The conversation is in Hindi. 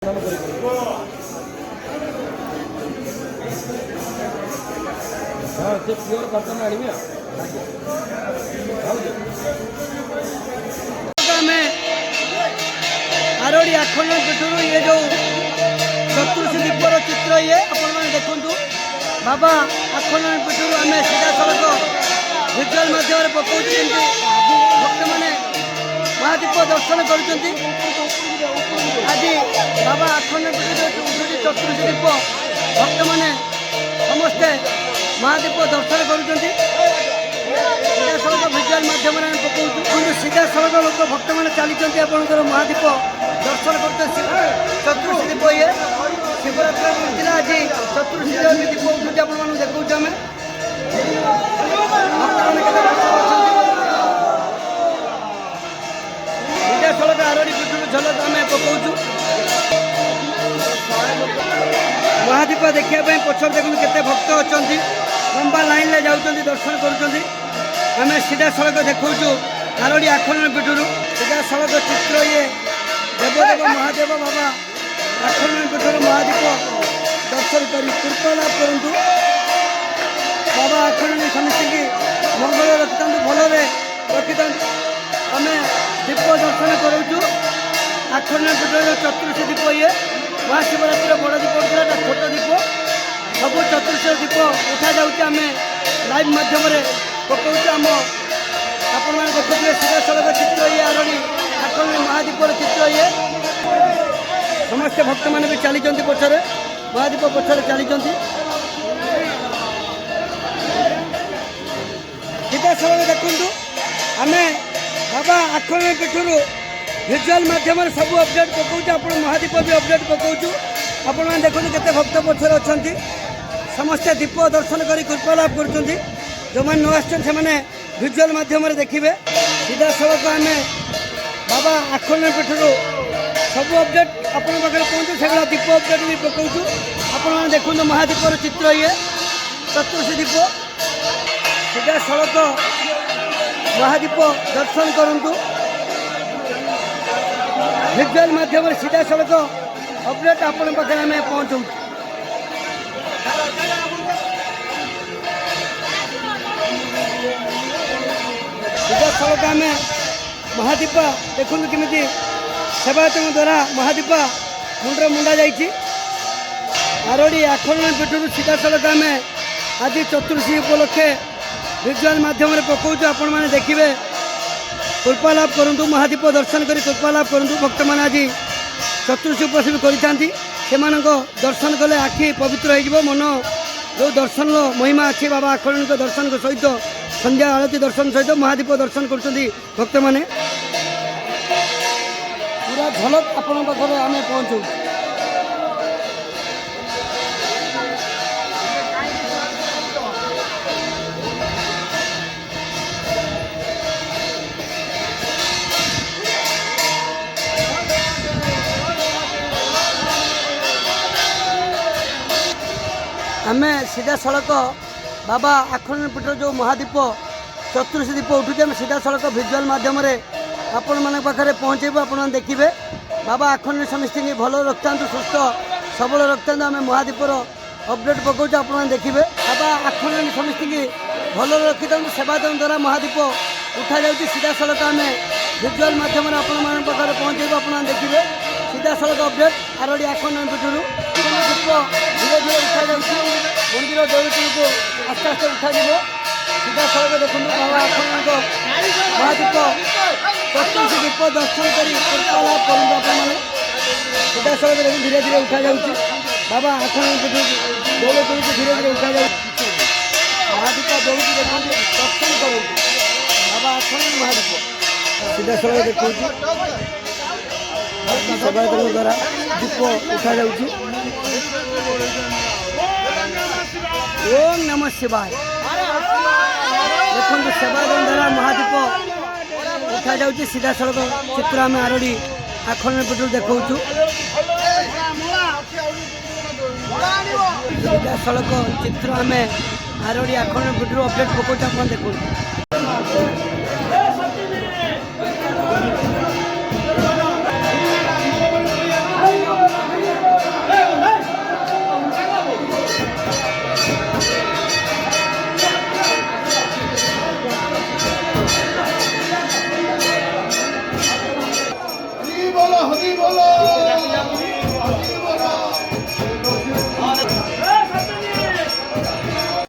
हाँ से प्योर बर्तन आनी आरोड़ी आखंड पीठर ये जो चतुर्थ दीपर चित्र ये आपण देखु बाबा आखंड पीठर आम सीधा सड़क विजुआल मध्यम पकाऊ भक्त मैंने महादीप दर्शन कर आज बाबा आखंड पीठ चतुर्थ दीप भक्त मैंने समस्ते महादीप दर्शन कर सीधा सड़क विजुआल मध्यम पकाऊ सीधा सड़क लोक भक्त मैंने चली आपंकर महादीप दर्शन करते चतुर्थ दीप ये शिवरात्रि मिलता आज चतुर्थ दीप उठुचे आप देखा सीधा सड़क आरोड़ी पीठर झलक आम पकाऊ महादीप देखापी पछर देखते केते भक्त अच्छा लंबा लाइन में जाऊँ दर्शन करें सीधा सड़क देखा आरोड़ी आखंड पीठर सीधा सड़क चित्र ये देवदेव महादेव बाबा आखंड पीठर महादीप दर्शन कर कृपा लाभ करूँ बाबा आखंड समस्त मंगल रखता भल रखी आम दीप दर्शन करूँ आखंड पीठर चतुर्थ दीप ये महाशिवरात्रि बड़ दीप उठा छोट दीप सब चतुर्थ दीप उठा जाऊँ लाइव माध्यम पकाऊ आम आपण मैंने देखुए सीधा सड़क चित्र ये आरोड़ी आखंड महादीपर चित्र ये समस्ते भक्त मैंने भी चली पछरे महादीप पछरे चली सीधा सड़क देखु आम बाबा आखंड पीठर विजुआल मध्यम सब अपडेट पकाऊ आप महादीप भी अपडेट पकाऊ आपण मैंने देखते केते भक्त पछरे अच्छा समस्ते दीप दर्शन कर कृपा लाभ कर जो मैंने न आसने विजुआल मध्यम देखिए सीधा सड़क आम बाबा आखंड पीठर सब अपडेट आपण पाखे पहुँचू से दीप अपडेट भी पकाऊ आपण देखु महादीपर चित्र ये चतुर्थ दीप सीधा सड़क महादीप दर्शन करूँ विजुआल मध्यम सीधा सड़क अपडेट आपण पाखे आम पहुँचू सीधा सड़क आम महादीप देखु केमी सेवायतों द्वारा महादीप मुंडे मुंडा जाइए आरोड़ी आखंड पीठर सीधा सड़क आम आज चतुर्थी उपलक्षे विजुआल मध्यम पकाऊ आपण मैंने देखिए कृपा लाभ करूँ महादीप दर्शन कर कृपा लाभ करूँ भक्त मैंने आज चतुर्थी उपवास भी कर दर्शन कले आखि पवित्र हो मन जो दर्शन महिमा अच्छी बाबा आखंड दर्शन सहित संध्या आरती दर्शन सहित महादीप दर्शन कर भक्त मैंने पूरा झलक आपण पाखे आम पहुँचू आम सीधा सड़क बाबा आखंड पीठर जो महादीप चतुर्थ दीप उठुचे सीधा सड़क विजुआल मध्यम आपण मान पाखे पहुँचेबू आप देखिए बाबा आखंड समस्त भल रखता सुस्थ सबल रखता आम महादीपर अपडेट पकाऊ आप देखिए बाबा आखंड समस्त भल रखी सेवायतों द्वारा महादीप उठा जाऊँगी सीधा सड़क आम विजुआल मध्यम आपण पाखे पहुँचेबू आप देखिए सीधा सड़क अपडेट आरोड़ी आखंड पीठर दीप धीरे धीरे उठा जाऊँगी मंदिर दौड़ती को आस्ते आस्ते उठा सीधा सड़क देखो बाबा आखंड महादीप चतुर्थ दीप दर्शन कर कृपा लाभ करूँ आपने सीधा सड़क देखो धीरे धीरे उठा जाऊँगी बाबा आखंड दौड़ती को धीरे धीरे उठा जाऊँ महादीप दौड़ती देखो दर्शन करूँ बाबा आखंड महादीप सीधा सड़क देखो सेवायतों द्वारा दीप उठा जाऊँगी ओम नमः शिवाय देखो सेवायतों द्वारा महादीप उठा जाऊँगी सीधा सड़क चित्र आम आरोड़ी आखंड पीठर देखा सीधा सड़क चित्र आम आरोड़ी आखंड पीठर अपडेट पकाऊ आप देखो